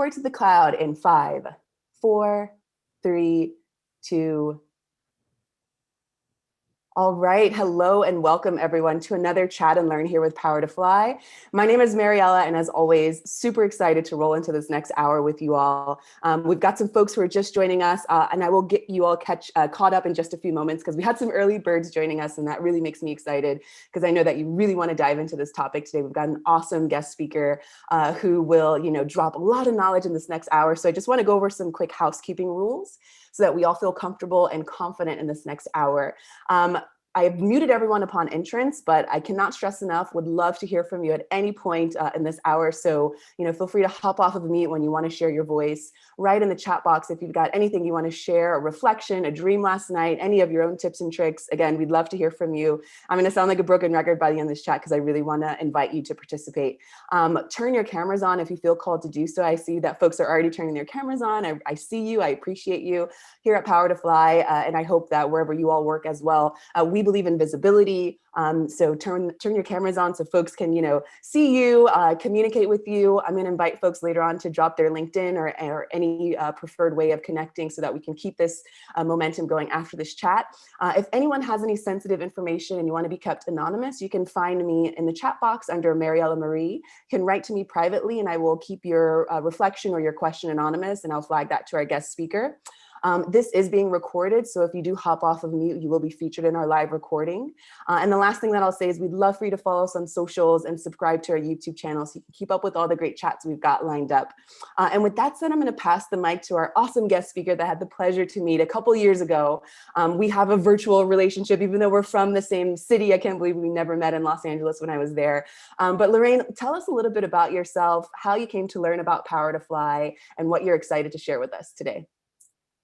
power to the cloud in 5, 4, 3, 2. All right, hello and welcome everyone to another Chat and Learn here with Power to Fly. My name is Mariella, and as always, super excited to roll into this next hour with you all. We've got some folks who are just joining us, and I will get you all caught up in just a few moments because we had some early birds joining us, and that really makes me excited because I know that you really want to dive into this topic today. We've got an awesome guest speaker who will, drop a lot of knowledge in this next hour. So I just want to go over some quick housekeeping rules so that we all feel comfortable and confident in this next hour. I have muted everyone upon entrance, but I cannot stress enough, would love to hear from you at any point in this hour. So, feel free to hop off of mute when you want to share your voice. Write in the chat box if you've got anything you want to share, a reflection, a dream last night, any of your own tips and tricks. Again, we'd love to hear from you. I'm going to sound like a broken record by the end of this chat because I really want to invite you to participate. Turn your cameras on if you feel called to do so. I see that folks are already turning their cameras on. I see you. I appreciate you here at Power to Fly, and I hope that wherever you all work as well, we believe in visibility. So turn your cameras on so folks can, see you, communicate with you. I'm going to invite folks later on to drop their LinkedIn or any preferred way of connecting so that we can keep this momentum going after this chat. If anyone has any sensitive information and you want to be kept anonymous, you can find me in the chat box under Mariella Marie. You can write to me privately and I will keep your reflection or your question anonymous, and I'll flag that to our guest speaker. This is being recorded, so if you do hop off of mute, you will be featured in our live recording. And the last thing that I'll say is we'd love for you to follow us on socials and subscribe to our YouTube channel so you can keep up with all the great chats we've got lined up. And with that said, I'm going to pass the mic to our awesome guest speaker that I had the pleasure to meet a couple years ago. We have a virtual relationship, even though we're from the same city. I can't believe we never met in Los Angeles when I was there. But Lorraine, tell us a little bit about yourself, how you came to learn about Power to Fly, and what you're excited to share with us today.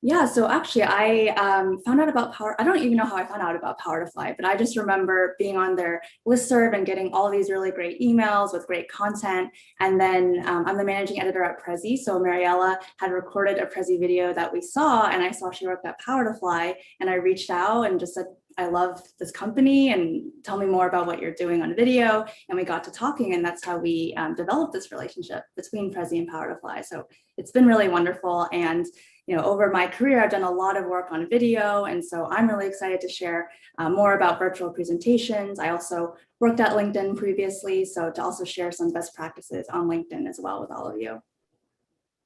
Yeah, so actually I found out about Power. I don't even know how I found out about Power to Fly, but I just remember being on their listserv and getting all these really great emails with great content. And then I'm the managing editor at Prezi. So Mariella had recorded a Prezi video that we saw, and I saw she worked at Power to Fly, and I reached out and just said, I love this company and tell me more about what you're doing on video. And we got to talking, and that's how we developed this relationship between Prezi and Power to Fly. So it's been really wonderful. And over my career, I've done a lot of work on video. And so I'm really excited to share more about virtual presentations. I also worked at LinkedIn previously, so to also share some best practices on LinkedIn as well with all of you.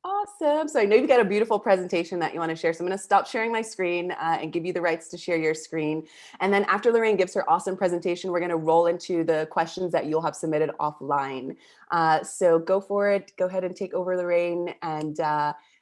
Awesome. So I know you've got a beautiful presentation that you want to share. So I'm going to stop sharing my screen and give you the rights to share your screen. And then after Lorraine gives her awesome presentation, we're going to roll into the questions that you'll have submitted offline. So go for it. Go ahead and take over, Lorraine.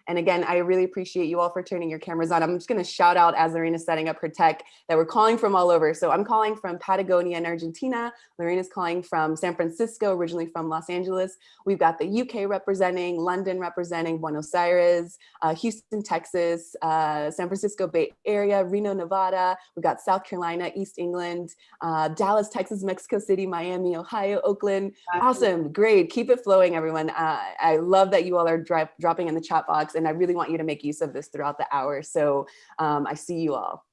And again, I really appreciate you all for turning your cameras on. I'm just going to shout out, as Lorraine is setting up her tech, that we're calling from all over. So I'm calling from Patagonia in Argentina. Lorraine is calling from San Francisco, originally from Los Angeles. We've got the UK representing, London representing, Buenos Aires, Houston, Texas, San Francisco Bay Area, Reno, Nevada. We've got South Carolina, East England, Dallas, Texas, Mexico City, Miami, Ohio, Oakland. Awesome. Great. Keep it flowing, everyone. I love that you all are dropping in the chat box. And I really want you to make use of this throughout the hour. So I see you all.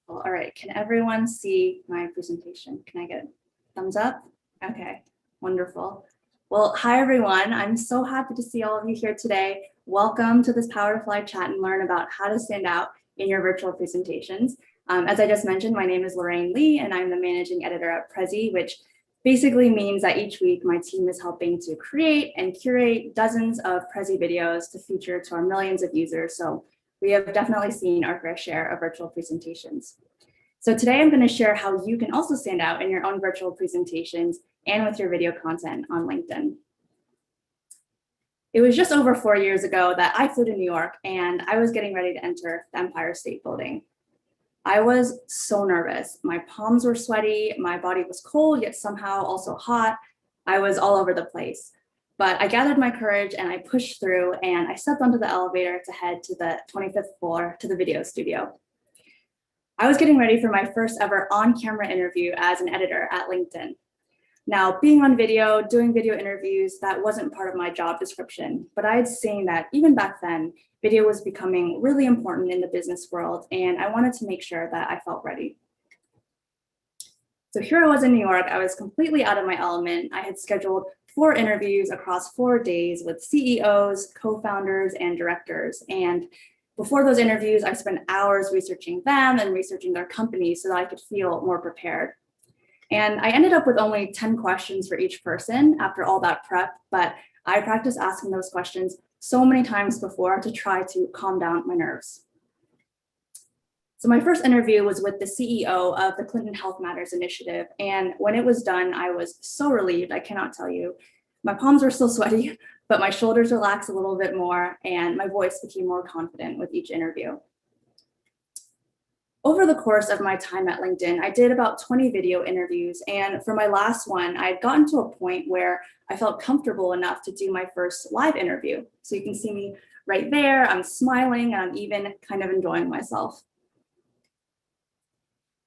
All right, can everyone see my presentation? Can I get a thumbs up? Okay, wonderful. Well, hi everyone. I'm so happy to see all of you here today. Welcome to this Power to Fly chat and learn about how to stand out in your virtual presentations. As I just mentioned, my name is Lorraine Lee and I'm the managing editor at Prezi, which basically means that each week my team is helping to create and curate dozens of Prezi videos to feature to our millions of users. So we have definitely seen our fair share of virtual presentations. So today I'm going to share how you can also stand out in your own virtual presentations and with your video content on LinkedIn. It was just over 4 years ago that I flew to New York and I was getting ready to enter the Empire State Building. I was so nervous. My palms were sweaty, my body was cold, yet somehow also hot. I was all over the place. But I gathered my courage and I pushed through and I stepped onto the elevator to head to the 25th floor to the video studio. I was getting ready for my first ever on-camera interview as an editor at LinkedIn. Now, being on video, doing video interviews, that wasn't part of my job description, but I had seen that even back then, video was becoming really important in the business world, and I wanted to make sure that I felt ready. So here I was in New York. I was completely out of my element. I had scheduled 4 interviews across 4 days with CEOs, co-founders, and directors. And before those interviews, I spent hours researching them and researching their companies so that I could feel more prepared. And I ended up with only 10 questions for each person after all that prep, but I practiced asking those questions so many times before to try to calm down my nerves. So my first interview was with the CEO of the Clinton Health Matters Initiative. And when it was done, I was so relieved, I cannot tell you. My palms were still sweaty, but my shoulders relaxed a little bit more and my voice became more confident with each interview. Over the course of my time at LinkedIn, I did about 20 video interviews. And for my last one, I had gotten to a point where I felt comfortable enough to do my first live interview. So you can see me right there, I'm smiling, and I'm even kind of enjoying myself.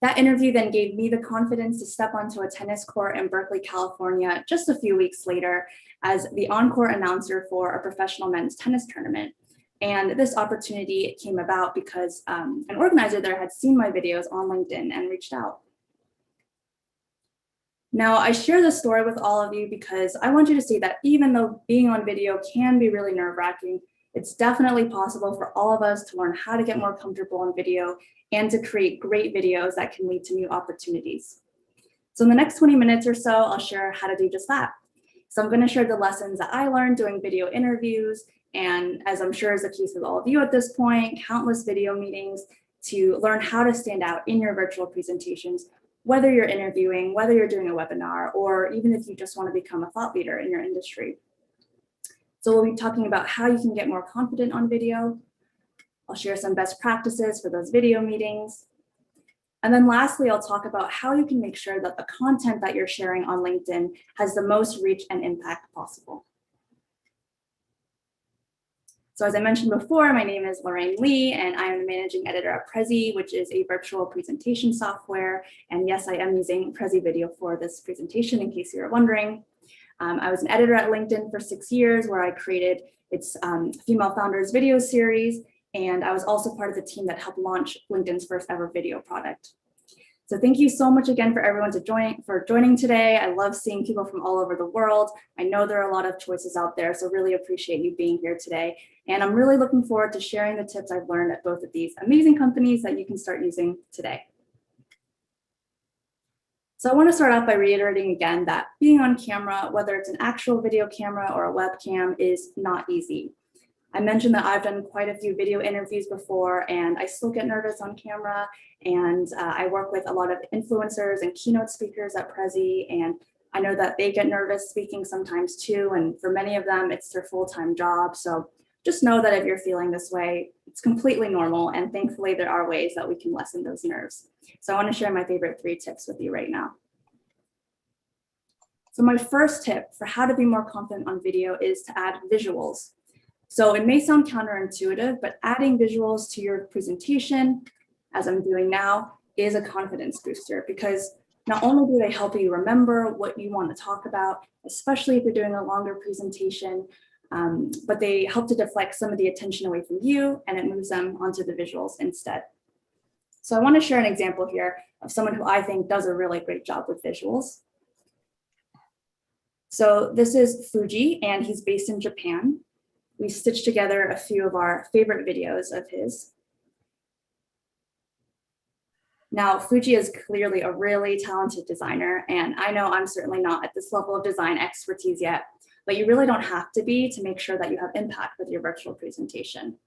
That interview then gave me the confidence to step onto a tennis court in Berkeley, California, just a few weeks later as the on-court announcer for a professional men's tennis tournament. And this opportunity came about because an organizer there had seen my videos on LinkedIn and reached out. Now, I share this story with all of you because I want you to see that even though being on video can be really nerve-wracking, it's definitely possible for all of us to learn how to get more comfortable on video and to create great videos that can lead to new opportunities. So in the next 20 minutes or so, I'll share how to do just that. So I'm going to share the lessons that I learned doing video interviews, and as I'm sure is the case with all of you at this point, countless video meetings to learn how to stand out in your virtual presentations, whether you're interviewing, whether you're doing a webinar, or even if you just want to become a thought leader in your industry. So we'll be talking about how you can get more confident on video. I'll share some best practices for those video meetings. And then lastly, I'll talk about how you can make sure that the content that you're sharing on LinkedIn has the most reach and impact possible. So as I mentioned before, my name is Lorraine Lee, and I am the managing editor at Prezi, which is a virtual presentation software. And yes, I am using Prezi Video for this presentation, in case you were wondering. I was an editor at LinkedIn for 6 years, where I created its Female Founders video series. And I was also part of the team that helped launch LinkedIn's first ever video product. So thank you so much again for everyone for joining today. I love seeing people from all over the world. I know there are a lot of choices out there, so really appreciate you being here today. And I'm really looking forward to sharing the tips I've learned at both of these amazing companies that you can start using today. So I want to start off by reiterating again that being on camera, whether it's an actual video camera or a webcam, is not easy. I mentioned that I've done quite a few video interviews before, and I still get nervous on camera. And I work with a lot of influencers and keynote speakers at Prezi, and I know that they get nervous speaking sometimes too. And for many of them, it's their full-time job. So just know that if you're feeling this way, it's completely normal. And thankfully, there are ways that we can lessen those nerves. So I want to share my favorite 3 tips with you right now. So my first tip for how to be more confident on video is to add visuals. So it may sound counterintuitive, but adding visuals to your presentation, as I'm doing now, is a confidence booster, because not only do they help you remember what you want to talk about, especially if you're doing a longer presentation, but they help to deflect some of the attention away from you, and it moves them onto the visuals instead. So I want to share an example here of someone who I think does a really great job with visuals. So this is Fuji, and he's based in Japan. We stitched together a few of our favorite videos of his. Now, Fuji is clearly a really talented designer, and I know I'm certainly not at this level of design expertise yet, but you really don't have to be to make sure that you have impact with your virtual presentation.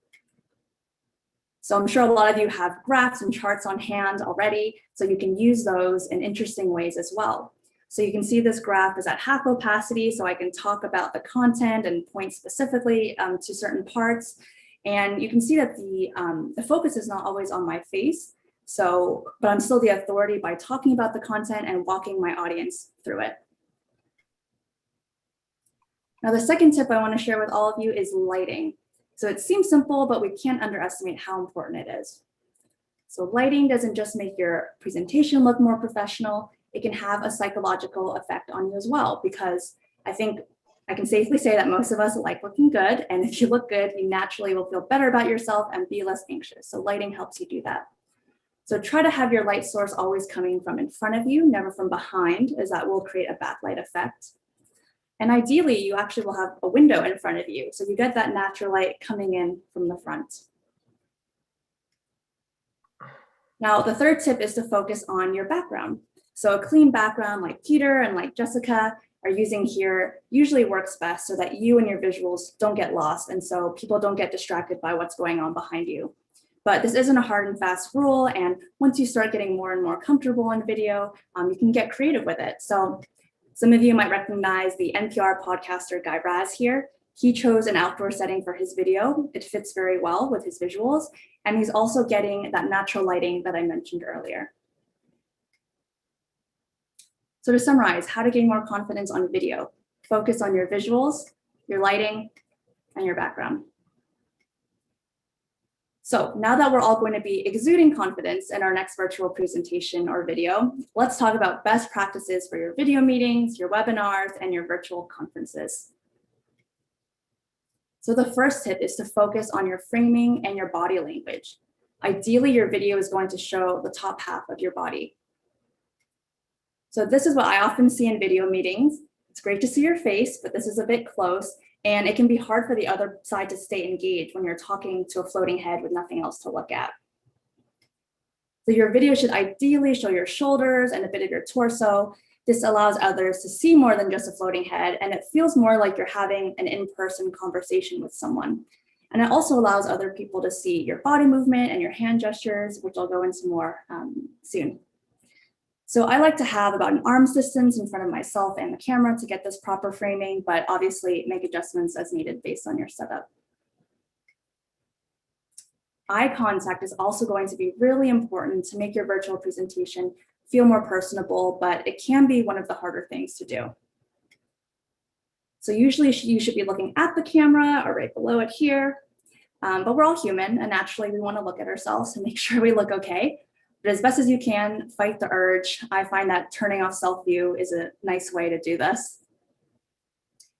So I'm sure a lot of you have graphs and charts on hand already, so you can use those in interesting ways as well. So you can see this graph is at half opacity, so I can talk about the content and point specifically to certain parts. And you can see that the focus is not always on my face, but I'm still the authority by talking about the content and walking my audience through it. Now, the second tip I want to share with all of you is lighting. So it seems simple, but we can't underestimate how important it is. So lighting doesn't just make your presentation look more professional, it can have a psychological effect on you as well, because I think I can safely say that most of us like looking good. And if you look good, you naturally will feel better about yourself and be less anxious. So lighting helps you do that. So try to have your light source always coming from in front of you, never from behind, as that will create a backlight effect. And ideally, you actually will have a window in front of you, so you get that natural light coming in from the front. Now, the third tip is to focus on your background. So a clean background like Peter and like Jessica are using here usually works best so that you and your visuals don't get lost, and so people don't get distracted by what's going on behind you. But this isn't a hard and fast rule, and once you start getting more and more comfortable in video, you can get creative with it. So some of you might recognize the NPR podcaster Guy Raz here. He chose an outdoor setting for his video. It fits very well with his visuals, and he's also getting that natural lighting that I mentioned earlier. So to summarize, how to gain more confidence on video: focus on your visuals, your lighting, and your background. So now that we're all going to be exuding confidence in our next virtual presentation or video, let's talk about best practices for your video meetings, your webinars, and your virtual conferences. So the first tip is to focus on your framing and your body language. Ideally, your video is going to show the top half of your body. So this is what I often see in video meetings. It's great to see your face, but this is a bit close, and it can be hard for the other side to stay engaged when you're talking to a floating head with nothing else to look at. So your video should ideally show your shoulders and a bit of your torso. This allows others to see more than just a floating head, and it feels more like you're having an in-person conversation with someone. And it also allows other people to see your body movement and your hand gestures, which I'll go into more soon. So I like to have about an arm's distance in front of myself and the camera to get this proper framing, but obviously make adjustments as needed based on your setup. Eye contact is also going to be really important to make your virtual presentation feel more personable, but it can be one of the harder things to do. So usually you should be looking at the camera or right below it here, but we're all human, and naturally we want to look at ourselves and make sure we look okay. But as best as you can, fight the urge. I find that turning off self-view is a nice way to do this.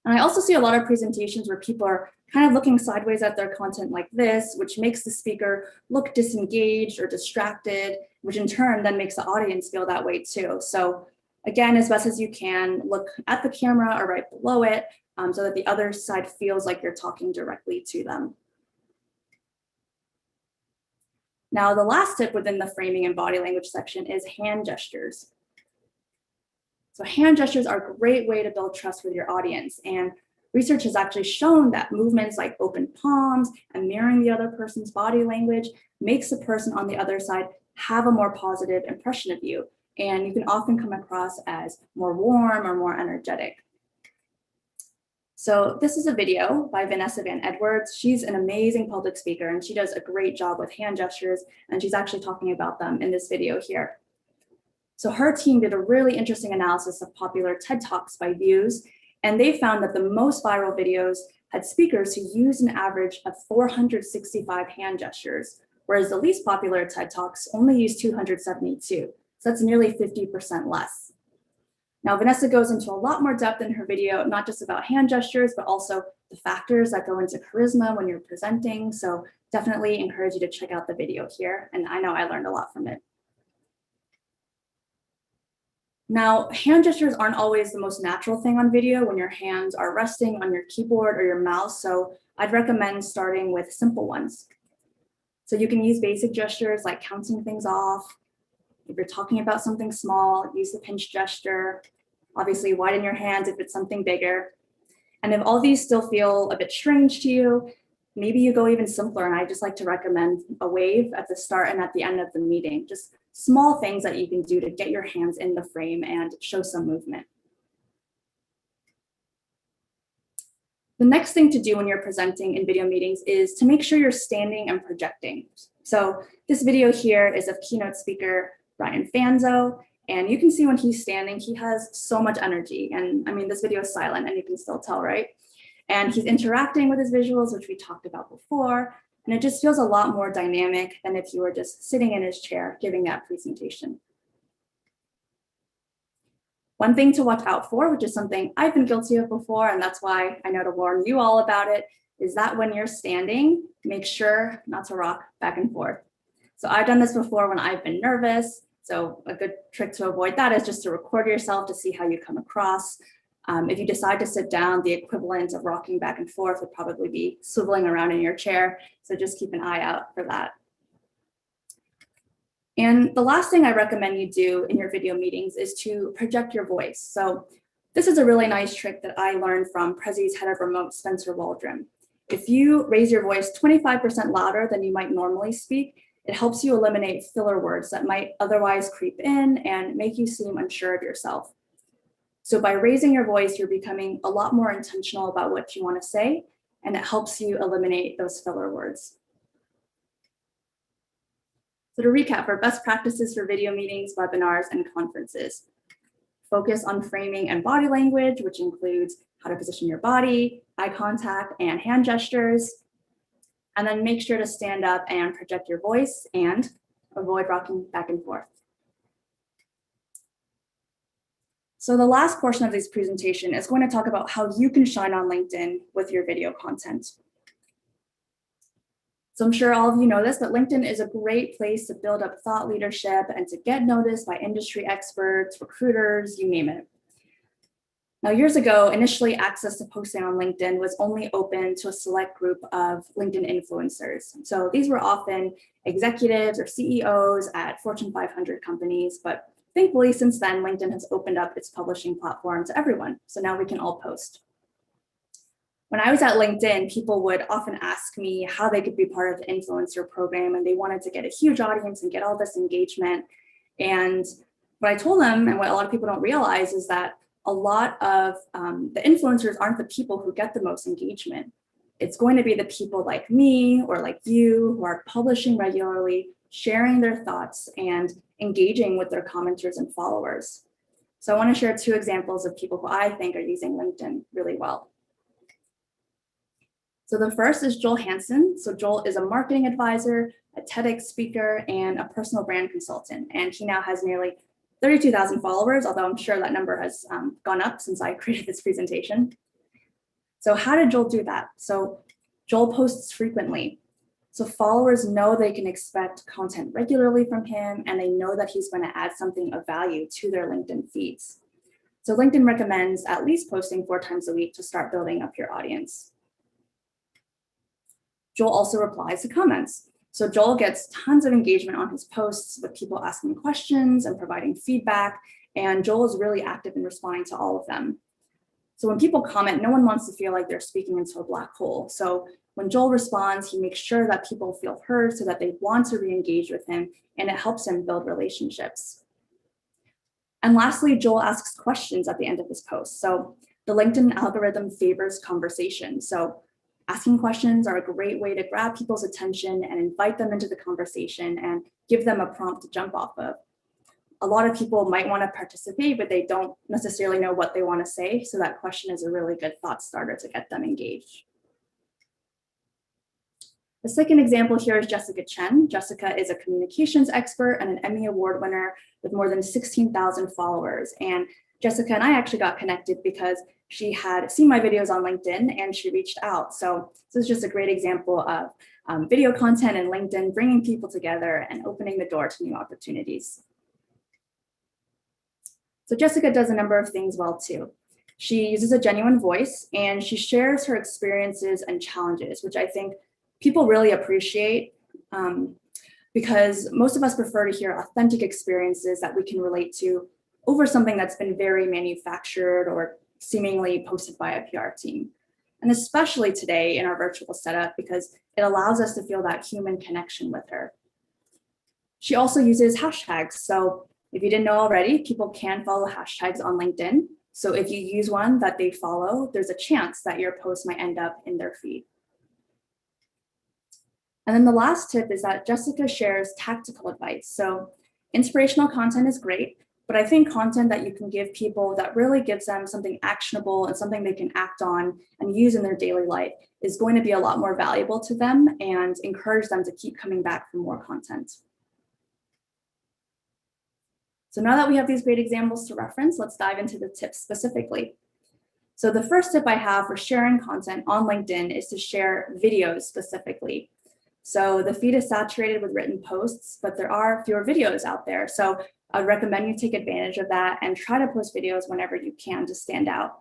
And I also see a lot of presentations where people are kind of looking sideways at their content like this, which makes the speaker look disengaged or distracted, which in turn then makes the audience feel that way too. So again, as best as you can, look at the camera or right below it so that the other side feels like you're talking directly to them. Now, the last tip within the framing and body language section is hand gestures. So hand gestures are a great way to build trust with your audience. And research has actually shown that movements like open palms and mirroring the other person's body language makes the person on the other side have a more positive impression of you. And you can often come across as more warm or more energetic. So this is a video by Vanessa Van Edwards. She's an amazing public speaker, and she does a great job with hand gestures, and she's actually talking about them in this video here. So her team did a really interesting analysis of popular TED Talks by views, and they found that the most viral videos had speakers who used an average of 465 hand gestures, whereas the least popular TED Talks only used 272. So that's nearly 50% less. Now, Vanessa goes into a lot more depth in her video, not just about hand gestures, but also the factors that go into charisma when you're presenting. So definitely encourage you to check out the video here. And I know I learned a lot from it. Now, hand gestures aren't always the most natural thing on video when your hands are resting on your keyboard or your mouse. So I'd recommend starting with simple ones. So you can use basic gestures like counting things off. If you're talking about something small, use the pinch gesture. Obviously, widen your hands if it's something bigger. And if all these still feel a bit strange to you, maybe you go even simpler. And I just like to recommend a wave at the start and at the end of the meeting. Just small things that you can do to get your hands in the frame and show some movement. The next thing to do when you're presenting in video meetings is to make sure you're standing and projecting. So this video here is of keynote speaker Brian Fanzo, and you can see when he's standing, he has so much energy. And I mean, this video is silent and you can still tell, right? And he's interacting with his visuals, which we talked about before. And it just feels a lot more dynamic than if you were just sitting in his chair giving that presentation. One thing to watch out for, which is something I've been guilty of before, and that's why I know to warn you all about it, is that when you're standing, make sure not to rock back and forth. So I've done this before when I've been nervous. So a good trick to avoid that is just to record yourself to see how you come across. If you decide to sit down, the equivalent of rocking back and forth would probably be swiveling around in your chair. So just keep an eye out for that. And the last thing I recommend you do in your video meetings is to project your voice. So this is a really nice trick that I learned from Prezi's head of remote, Spencer Waldron. If you raise your voice 25% louder than you might normally speak, it helps you eliminate filler words that might otherwise creep in and make you seem unsure of yourself. So by raising your voice, you're becoming a lot more intentional about what you want to say, and it helps you eliminate those filler words. So to recap, for best practices for video meetings, webinars, and conferences, focus on framing and body language, which includes how to position your body, eye contact, and hand gestures. And then make sure to stand up and project your voice and avoid rocking back and forth. So the last portion of this presentation is going to talk about how you can shine on LinkedIn with your video content. So I'm sure all of you know this, but LinkedIn is a great place to build up thought leadership and to get noticed by industry experts, recruiters, you name it. Now, years ago, initially access to posting on LinkedIn was only open to a select group of LinkedIn influencers. So these were often executives or CEOs at Fortune 500 companies, but thankfully since then, LinkedIn has opened up its publishing platform to everyone. So now we can all post. When I was at LinkedIn, people would often ask me how they could be part of the influencer program, and they wanted to get a huge audience and get all this engagement. And what I told them, and what a lot of people don't realize, is that a lot of the influencers aren't the people who get the most engagement. It's going to be the people like me or like you who are publishing regularly, sharing their thoughts, and engaging with their commenters and followers. So I want to share 2 examples of people who I think are using LinkedIn really well. So the first is Joel Hansen. So Joel is a marketing advisor, a TEDx speaker, and a personal brand consultant. And he now has nearly 32,000 followers, although I'm sure that number has gone up since I created this presentation. So how did Joel do that? So Joel posts frequently. So followers know they can expect content regularly from him, and they know that he's going to add something of value to their LinkedIn feeds. So LinkedIn recommends at least posting 4 times a week to start building up your audience. Joel also replies to comments. So Joel gets tons of engagement on his posts with people asking questions and providing feedback, and Joel is really active in responding to all of them. So when people comment, no one wants to feel like they're speaking into a black hole. So when Joel responds, he makes sure that people feel heard so that they want to re-engage with him, and it helps him build relationships. And lastly, Joel asks questions at the end of his post. So the LinkedIn algorithm favors conversation. So asking questions are a great way to grab people's attention and invite them into the conversation and give them a prompt to jump off of. A lot of people might want to participate, but they don't necessarily know what they want to say. So that question is a really good thought starter to get them engaged. The second example here is Jessica Chen. Jessica is a communications expert and an Emmy Award winner with more than 16,000 followers. And Jessica and I actually got connected because she had seen my videos on LinkedIn and she reached out. So this is just a great example of video content and LinkedIn bringing people together and opening the door to new opportunities. So Jessica does a number of things well too. She uses a genuine voice and she shares her experiences and challenges, which I think people really appreciate because most of us prefer to hear authentic experiences that we can relate to over something that's been very manufactured or seemingly posted by a PR team. And especially today in our virtual setup, because it allows us to feel that human connection with her. She also uses hashtags. So if you didn't know already, people can follow hashtags on LinkedIn. So if you use one that they follow, there's a chance that your post might end up in their feed. And then the last tip is that Jessica shares tactical advice. So inspirational content is great, but I think content that you can give people that really gives them something actionable and something they can act on and use in their daily life is going to be a lot more valuable to them and encourage them to keep coming back for more content. So now that we have these great examples to reference, let's dive into the tips specifically. So the first tip I have for sharing content on LinkedIn is to share videos specifically. So the feed is saturated with written posts, but there are fewer videos out there. So I'd recommend you take advantage of that and try to post videos whenever you can to stand out.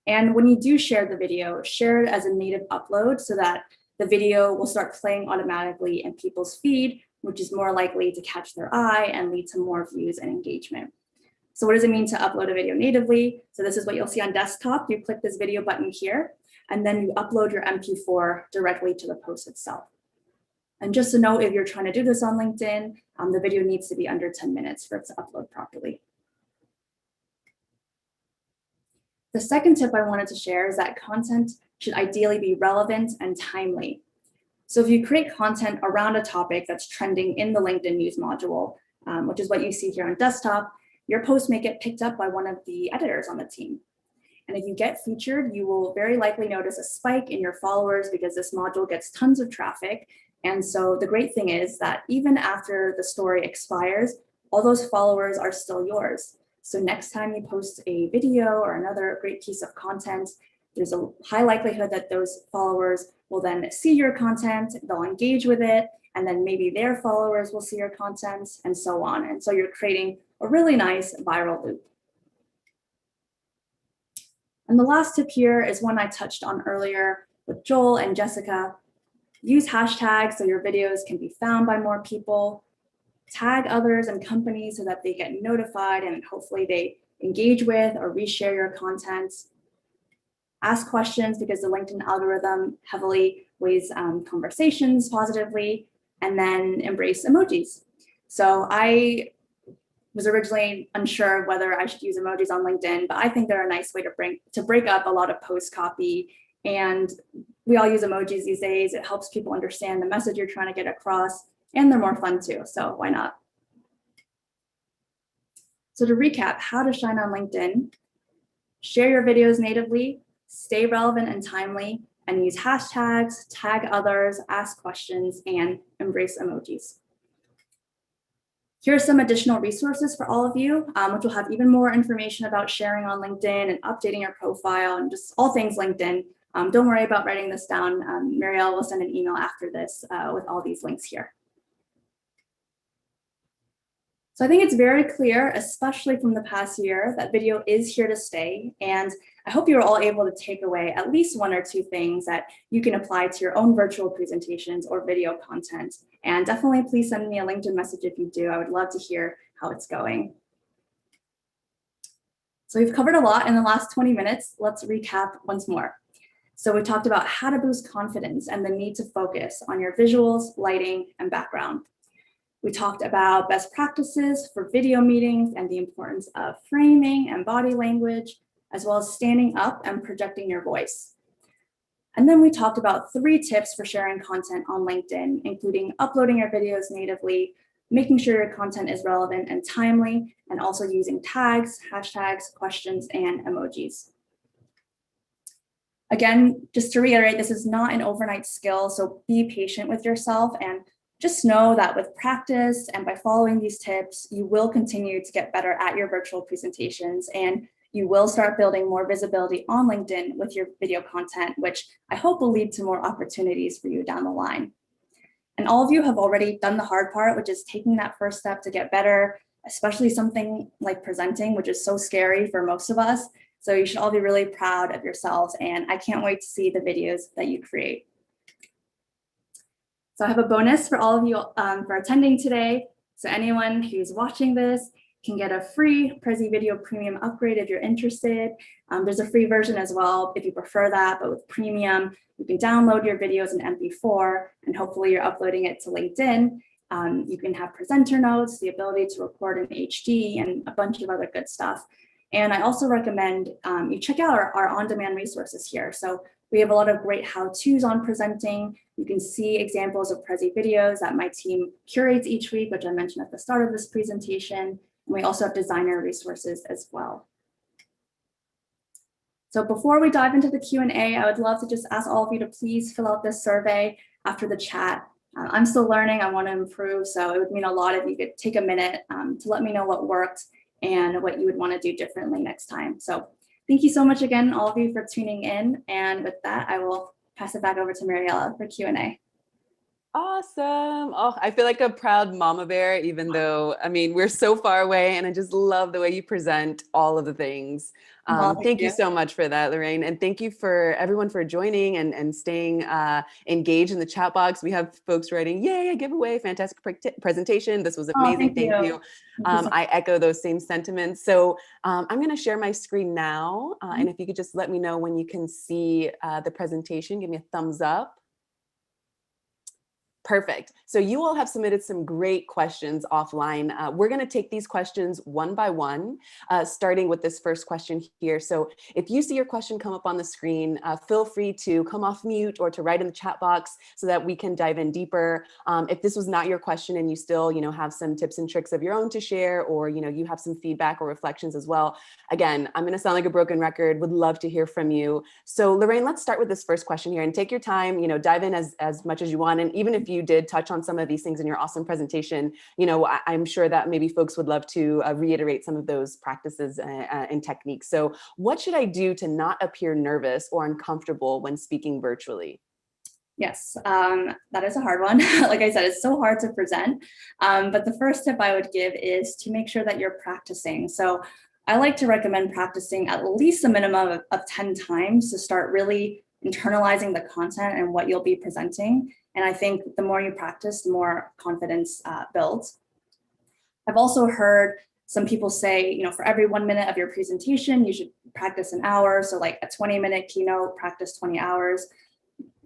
And when you do share the video, share it as a native upload so that the video will start playing automatically in people's feed, which is more likely to catch their eye and lead to more views and engagement. So what does it mean to upload a video natively? So this is what you'll see on desktop. You click this video button here, and then you upload your MP4 directly to the post itself. And just to note, if you're trying to do this on LinkedIn, the video needs to be under 10 minutes for it to upload properly. The second tip I wanted to share is that content should ideally be relevant and timely. So if you create content around a topic that's trending in the LinkedIn news module, which is what you see here on desktop, your post may get picked up by one of the editors on the team. And if you get featured, you will very likely notice a spike in your followers because this module gets tons of traffic. And so the great thing is that even after the story expires, all those followers are still yours. So next time you post a video or another great piece of content, there's a high likelihood that those followers will then see your content, they'll engage with it, and then maybe their followers will see your content, and so on. And so you're creating a really nice viral loop. And the last tip here is one I touched on earlier with Joel and Jessica. Use hashtags so your videos can be found by more people. Tag others and companies so that they get notified and hopefully they engage with or reshare your content. Ask questions because the LinkedIn algorithm heavily weighs conversations positively, and then embrace emojis. So I was originally unsure of whether I should use emojis on LinkedIn, but I think they're a nice way to break up a lot of post copy. And we all use emojis these days. It helps people understand the message you're trying to get across, and they're more fun too, so why not? So to recap, how to shine on LinkedIn: share your videos natively, stay relevant and timely, and use hashtags, tag others, ask questions, and embrace emojis. Here are some additional resources for all of you, which will have even more information about sharing on LinkedIn and updating your profile and just all things LinkedIn. Don't worry about writing this down. Marielle will send an email after this with all these links here. So I think it's very clear, especially from the past year, that video is here to stay. And I hope you're all able to take away at least one or two things that you can apply to your own virtual presentations or video content. And definitely please send me a LinkedIn message if you do. I would love to hear how it's going. So we've covered a lot in the last 20 minutes. Let's recap once more. So we talked about how to boost confidence and the need to focus on your visuals, lighting, and background. We talked about best practices for video meetings and the importance of framing and body language, as well as standing up and projecting your voice. And then we talked about 3 tips for sharing content on LinkedIn, including uploading your videos natively, making sure your content is relevant and timely, and also using tags, hashtags, questions, and emojis. Again, just to reiterate, this is not an overnight skill, so be patient with yourself and just know that with practice and by following these tips, you will continue to get better at your virtual presentations, and you will start building more visibility on LinkedIn with your video content, which I hope will lead to more opportunities for you down the line. And all of you have already done the hard part, which is taking that first step to get better, especially something like presenting, which is so scary for most of us. So you should all be really proud of yourselves, and I can't wait to see the videos that you create. So I have a bonus for all of you for attending today. So anyone who's watching this can get a free Prezi Video Premium upgrade if you're interested. There's a free version as well if you prefer that, but with Premium, you can download your videos in MP4 and hopefully you're uploading it to LinkedIn. You can have presenter notes, the ability to record in HD, and a bunch of other good stuff. And I also recommend you check out our on-demand resources here. So we have a lot of great how-tos on presenting. You can see examples of Prezi videos that my team curates each week, which I mentioned at the start of this presentation. And we also have designer resources as well. So before we dive into the Q&A, I would love to just ask all of you to please fill out this survey after the chat. I'm still learning, I want to improve, so it would mean a lot if you could take a minute to let me know what worked and what you would want to do differently next time. So thank you so much again, all of you, for tuning in. And with that, I will pass it back over to Mariella for Q&A. Awesome. Oh, I feel like a proud mama bear, even though, I mean, we're so far away, and I just love the way you present all of the things. Well, thank Thank you you. so much for that, Lorraine. And thank you for everyone for joining and staying engaged in the chat box. We have folks writing, yay, a giveaway, fantastic presentation. This was Oh, amazing. thank Thank you. you. Thank you so I echo those same sentiments. So I'm going to share my screen now. much. And if you could just let me know when you can see the presentation, give me a thumbs up. Perfect. So you all have submitted some great questions offline. We're going to take these questions one by one, starting with this first question here. So if you see your question come up on the screen, feel free to come off mute or to write in the chat box so that we can dive in deeper. If this was not your question and you still, have some tips and tricks of your own to share, or, you have some feedback or reflections as well, again, I'm going to sound like a broken record, would love to hear from you. So Lorraine, let's start with this first question here and take your time, dive in as much as you want. And even if you did touch on some of these things in your awesome presentation, I'm sure that maybe folks would love to reiterate some of those practices and techniques. So what should I do to not appear nervous or uncomfortable when speaking virtually? Yes, that is a hard one. Like I said, it's so hard to present. But the first tip I would give is to make sure that you're practicing. So I like to recommend practicing at least a minimum of 10 times to start really internalizing the content and what you'll be presenting. And I think the more you practice, the more confidence builds. I've also heard some people say, for every 1 minute of your presentation, you should practice an hour. So like a 20-minute keynote, practice 20 hours.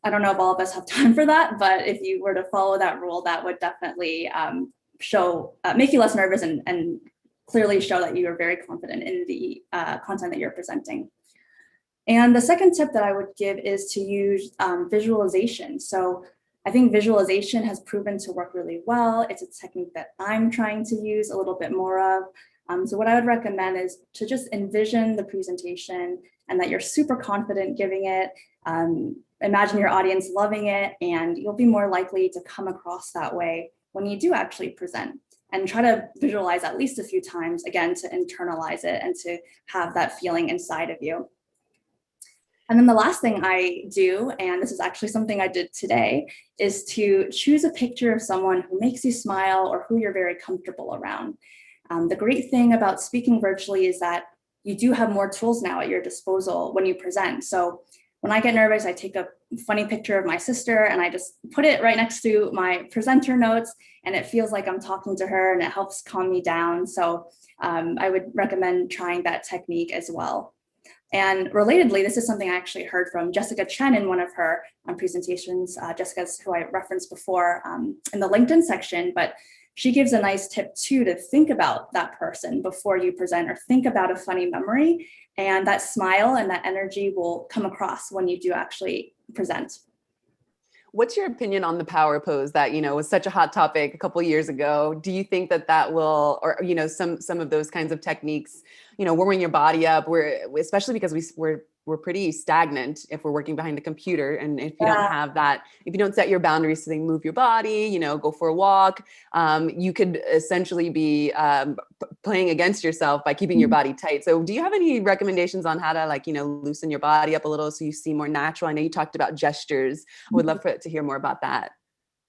I don't know if all of us have time for that, but if you were to follow that rule, that would definitely make you less nervous and clearly show that you are very confident in the content that you're presenting. And the second tip that I would give is to use visualization. So I think visualization has proven to work really well. It's a technique that I'm trying to use a little bit more of. So what I would recommend is to just envision the presentation and that you're super confident giving it. Imagine your audience loving it, and you'll be more likely to come across that way when you do actually present. And try to visualize at least a few times, again, to internalize it and to have that feeling inside of you. And then the last thing I do, and this is actually something I did today, is to choose a picture of someone who makes you smile or who you're very comfortable around. The great thing about speaking virtually is that you do have more tools now at your disposal when you present. So when I get nervous, I take a funny picture of my sister and I just put it right next to my presenter notes, and it feels like I'm talking to her and it helps calm me down. So I would recommend trying that technique as well. And relatedly, this is something I actually heard from Jessica Chen in one of her presentations. Jessica's who I referenced before in the LinkedIn section, but she gives a nice tip too to think about that person before you present, or think about a funny memory, and that smile and that energy will come across when you do actually present. What's your opinion on the power pose that, was such a hot topic a couple of years ago? Do you think that will, or, some of those kinds of techniques, warming your body up, especially because we're pretty stagnant if we're working behind a computer. And if you don't have that, if you don't set your boundaries to move your body, go for a walk, you could essentially be playing against yourself by keeping your body tight. So do you have any recommendations on how to loosen your body up a little so you see more natural? I know you talked about gestures. I would love to hear more about that.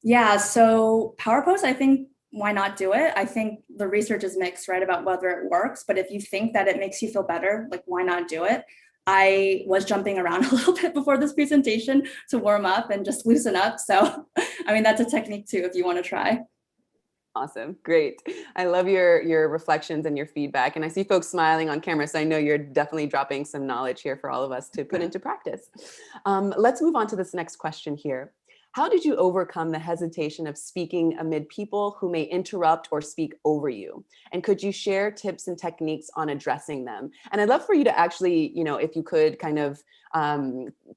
Yeah, so power pose, I think, why not do it? I think the research is mixed, right, about whether it works, but if you think that it makes you feel better, why not do it? I was jumping around a little bit before this presentation to warm up and just loosen up. So, I mean, that's a technique too, if you want to try. Awesome. Great. I love your reflections and your feedback. And I see folks smiling on camera. So I know you're definitely dropping some knowledge here for all of us to put into practice. Let's move on to this next question here. How did you overcome the hesitation of speaking amid people who may interrupt or speak over you? And could you share tips and techniques on addressing them? And I'd love for you to actually, if you could kind of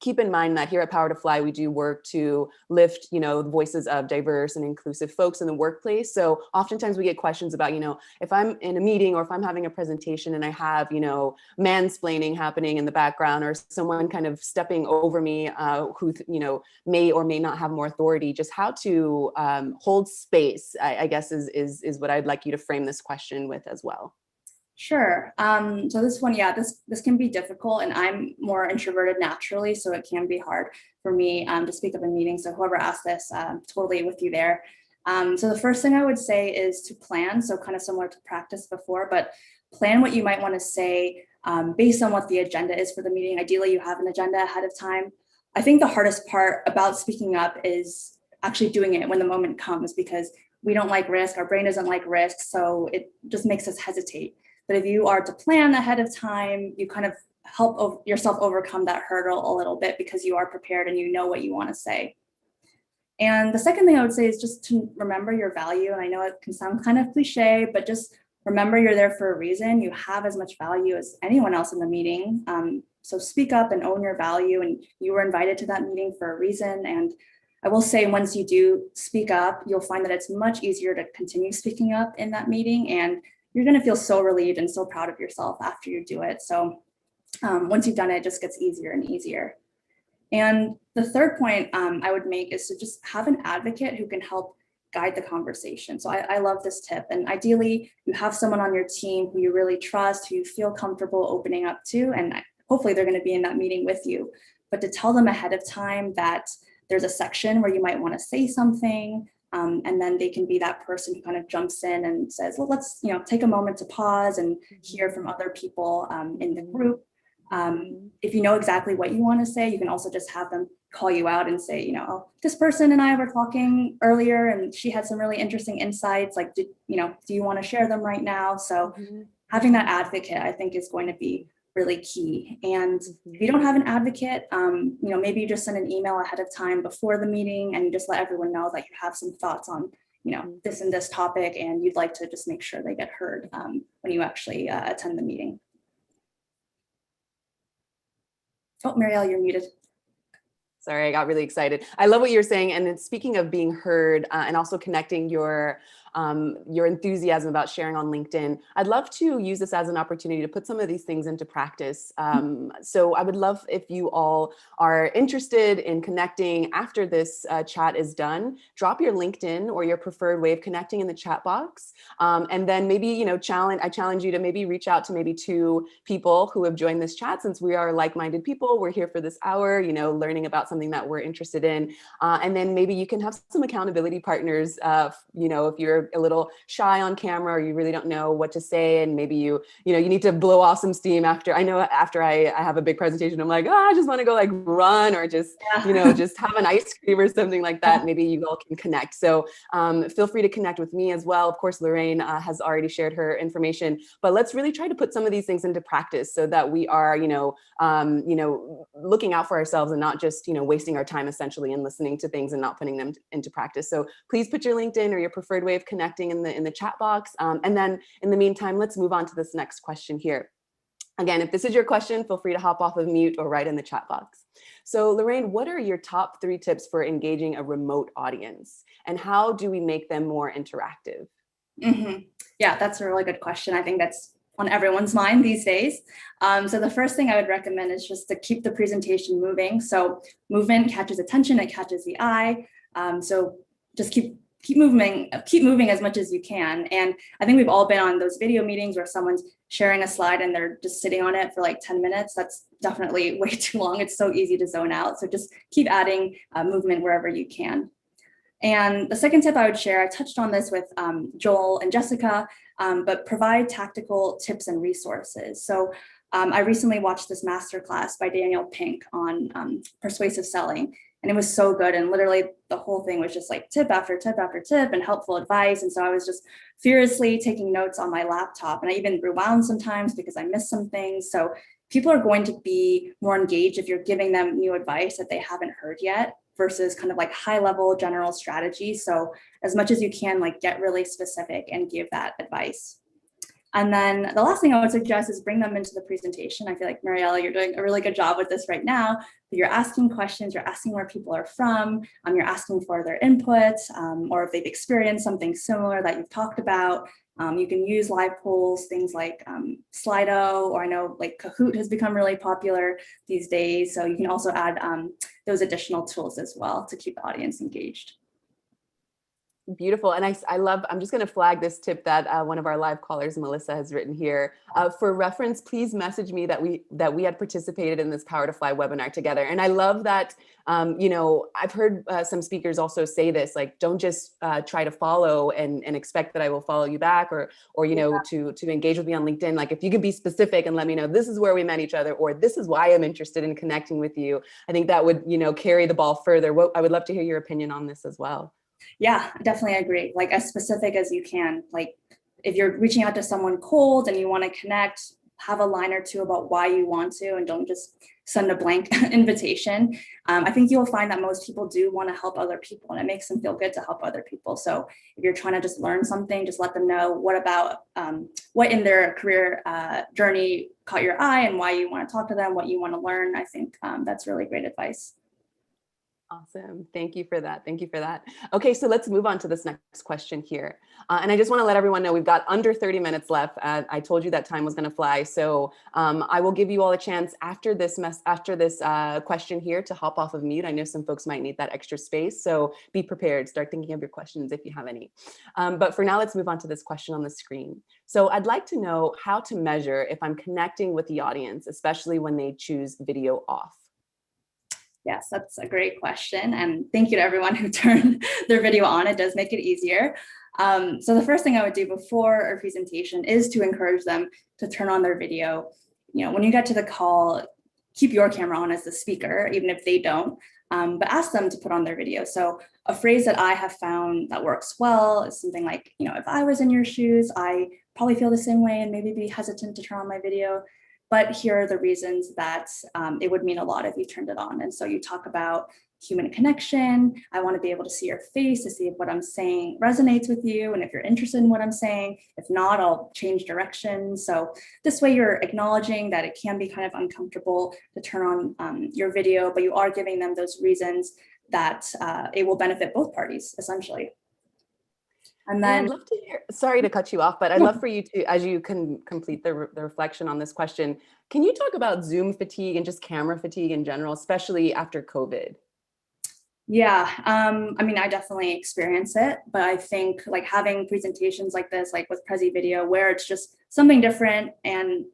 keep in mind that here at Power to Fly, we do work to lift, the voices of diverse and inclusive folks in the workplace. So oftentimes we get questions about, if I'm in a meeting or if I'm having a presentation and I have, mansplaining happening in the background, or someone kind of stepping over me who, may or may not have more authority, just how to hold space, I guess is what I'd like you to frame this question with as well. Sure. So this one, yeah, this can be difficult, and I'm more introverted naturally, so it can be hard for me to speak up in meetings. So whoever asked this, totally with you there. So the first thing I would say is to plan. So kind of similar to practice before, but plan what you might want to say based on what the agenda is for the meeting. Ideally, you have an agenda ahead of time. I think the hardest part about speaking up is actually doing it when the moment comes, because we don't like risk. Our brain doesn't like risk, so it just makes us hesitate. But if you are to plan ahead of time, you kind of help yourself overcome that hurdle a little bit because you are prepared and you know what you want to say. And the second thing I would say is just to remember your value. And I know it can sound kind of cliche, but just remember you're there for a reason. You have as much value as anyone else in the meeting. So speak up and own your value. And you were invited to that meeting for a reason. And I will say, once you do speak up, you'll find that it's much easier to continue speaking up in that meeting. And you're going to feel so relieved and so proud of yourself after you do it. So once you've done it, it just gets easier and easier. And the third point I would make is to just have an advocate who can help guide the conversation. So I love this tip. And ideally, you have someone on your team who you really trust, who you feel comfortable opening up to, and hopefully they're going to be in that meeting with you. But to tell them ahead of time that there's a section where you might want to say something, and then they can be that person who kind of jumps in and says, well, let's take a moment to pause and hear from other people in the group. If you know exactly what you want to say, you can also just have them call you out and say, oh, this person and I were talking earlier and she had some really interesting insights. Like, do you want to share them right now? So having that advocate, I think, is going to be really key. And if you don't have an advocate, maybe you just send an email ahead of time before the meeting and you just let everyone know that you have some thoughts on, this and this topic, and you'd like to just make sure they get heard when you actually attend the meeting. Oh, Marielle, you're muted. Sorry, I got really excited. I love what you're saying. And then speaking of being heard and also connecting your enthusiasm about sharing on LinkedIn, I'd love to use this as an opportunity to put some of these things into practice. So I would love if you all are interested in connecting after this chat is done, drop your LinkedIn or your preferred way of connecting in the chat box. And then maybe, I challenge you to maybe reach out to maybe 2 people who have joined this chat, since we are like-minded people. We're here for this hour, learning about something that we're interested in. And then maybe you can have some accountability partners, if you're a little shy on camera or you really don't know what to say, and maybe you need to blow off some steam after I have a big presentation, I'm like, I just want to go like run or just, just have an ice cream or something like that. Maybe you all can connect. So feel free to connect with me as well. Of course, Lorraine has already shared her information, but let's really try to put some of these things into practice so that we are, looking out for ourselves and not just, wasting our time essentially and listening to things and not putting them into practice. So please put your LinkedIn or your preferred way of connecting in the chat box. And then in the meantime, let's move on to this next question here. Again, if this is your question, feel free to hop off of mute or write in the chat box. So Lorraine, what are your top 3 tips for engaging a remote audience? And how do we make them more interactive? Yeah, that's a really good question. I think that's on everyone's mind these days. So the first thing I would recommend is just to keep the presentation moving. So movement catches attention, it catches the eye. So just keep moving as much as you can. And I think we've all been on those video meetings where someone's sharing a slide and they're just sitting on it for like 10 minutes. That's definitely way too long. It's so easy to zone out. So just keep adding movement wherever you can. And the second tip I would share, I touched on this with Joel and Jessica, but provide tactical tips and resources. So I recently watched this masterclass by Daniel Pink on persuasive selling, and it was so good. And literally the whole thing was just like tip after tip after tip and helpful advice. And so I was just furiously taking notes on my laptop, and I even rewound sometimes because I missed some things. So people are going to be more engaged if you're giving them new advice that they haven't heard yet, versus kind of like high level general strategy. So as much as you can, like get really specific and give that advice. And then the last thing I would suggest is bring them into the presentation. I feel like, Mariella, you're doing a really good job with this right now. But you're asking questions, you're asking where people are from, you're asking for their input, or if they've experienced something similar that you've talked about. You can use live polls, things like Slido, or I know like Kahoot has become really popular these days. So you can also add those additional tools as well to keep the audience engaged. Beautiful. And I love, I'm just going to flag this tip that one of our live callers, Melissa, has written here. For reference, please message me that we had participated in this Power to Fly webinar together. And I love that, I've heard some speakers also say this, like, don't just try to follow and expect that I will follow you back or to engage with me on LinkedIn. Like, if you could be specific and let me know, this is where we met each other, or this is why I'm interested in connecting with you. I think that would, carry the ball further. I would love to hear your opinion on this as well. Yeah, definitely agree. Like as specific as you can. Like if you're reaching out to someone cold and you want to connect, have a line or two about why you want to, and don't just send a blank invitation. I think you'll find that most people do want to help other people, and it makes them feel good to help other people. So if you're trying to just learn something, just let them know what in their career journey caught your eye and why you want to talk to them, what you want to learn. I think that's really great advice. Awesome. Thank you for that. Thank you for that. Okay, so let's move on to this next question here. And I just want to let everyone know we've got under 30 minutes left. I told you that time was going to fly. So I will give you all a chance after this question here to hop off of mute. I know some folks might need that extra space. So be prepared. Start thinking of your questions if you have any. But for now, let's move on to this question on the screen. So I'd like to know how to measure if I'm connecting with the audience, especially when they choose video off. Yes, that's a great question. And thank you to everyone who turned their video on. It does make it easier. So the first thing I would do before a presentation is to encourage them to turn on their video. When you get to the call, keep your camera on as the speaker, even if they don't, but ask them to put on their video. So a phrase that I have found that works well is something like, if I was in your shoes, I probably feel the same way and maybe be hesitant to turn on my video. But here are the reasons that it would mean a lot if you turned it on. And so you talk about human connection. I want to be able to see your face to see if what I'm saying resonates with you and if you're interested in what I'm saying. If not, I'll change direction. So this way you're acknowledging that it can be kind of uncomfortable to turn on your video, but you are giving them those reasons that it will benefit both parties, essentially. And then I'd love to hear, sorry to cut you off, but I'd love for you to, as you can complete the reflection on this question, can you talk about Zoom fatigue and just camera fatigue in general, especially after COVID? Yeah, I definitely experience it, but I think like having presentations like this, like with Prezi Video, where it's just something different and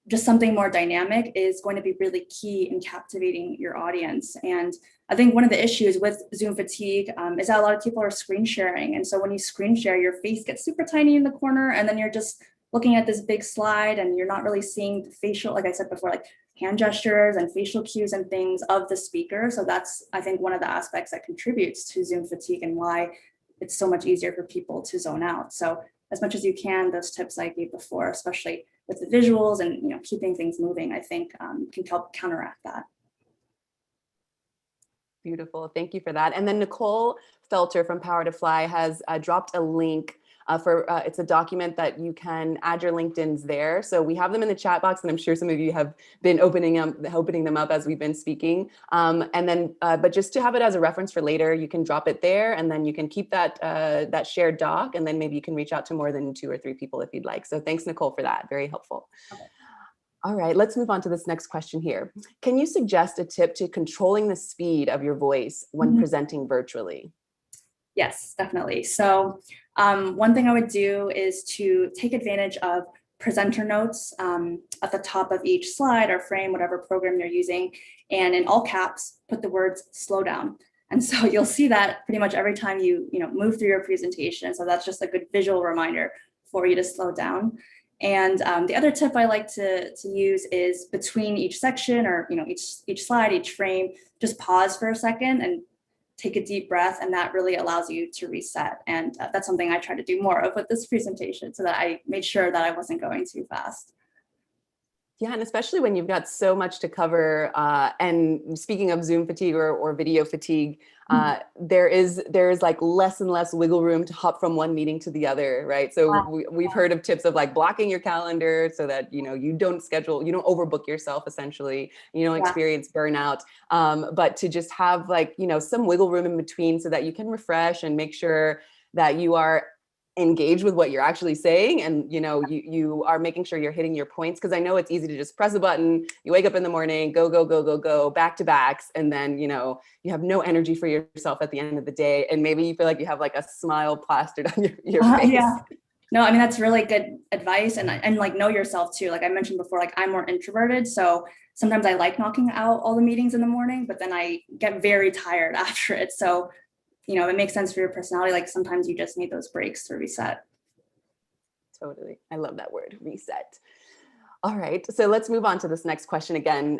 just something more dynamic is going to be really key in captivating your audience. And I think one of the issues with Zoom fatigue is that a lot of people are screen sharing. And so when you screen share, your face gets super tiny in the corner, and then you're just looking at this big slide and you're not really seeing the facial, like I said before, like hand gestures and facial cues and things of the speaker. So that's, I think, one of the aspects that contributes to Zoom fatigue and why it's so much easier for people to zone out. So as much as you can, those tips I gave before, especially with the visuals and keeping things moving, I think can help counteract that. Beautiful. Thank you for that. And then Nicole Felter from Power to Fly has dropped a link it's a document that you can add your LinkedIn's there. So we have them in the chat box, and I'm sure some of you have been opening them up as we've been speaking. And then, but just to have it as a reference for later, you can drop it there, and then you can keep that shared doc, and then maybe you can reach out to more than 2 or 3 people if you'd like. So thanks, Nicole, for that. Very helpful. Okay. All right, let's move on to this next question here. Can you suggest a tip to controlling the speed of your voice when presenting virtually? Yes, definitely. So one thing I would do is to take advantage of presenter notes at the top of each slide or frame, whatever program you're using, and in all caps, put the words "slow down." And so you'll see that pretty much every time you move through your presentation. So that's just a good visual reminder for you to slow down. And the other tip I like to use is between each section or each slide, each frame, just pause for a second and take a deep breath, and that really allows you to reset. And that's something I try to do more of with this presentation, so that I made sure that I wasn't going too fast. Yeah, and especially when you've got so much to cover. And speaking of Zoom fatigue or video fatigue, there is like less and less wiggle room to hop from one meeting to the other, right? So we've heard of tips of like blocking your calendar so that you don't overbook yourself essentially, you don't experience burnout. But to just have like some wiggle room in between so that you can refresh and make sure that you are engage with what you're actually saying, and you are making sure you're hitting your points, because I know it's easy to just press a button, you wake up in the morning, go back to backs, and then you have no energy for yourself at the end of the day, and maybe you feel like you have like a smile plastered on your face. Yeah. No, I mean, that's really good advice, and like know yourself too. Like I mentioned before, like I'm more introverted, so sometimes I like knocking out all the meetings in the morning, but then I get very tired after it. So it makes sense for your personality. Like sometimes you just need those breaks to reset. Totally. I love that word, reset. All right. So let's move on to this next question again.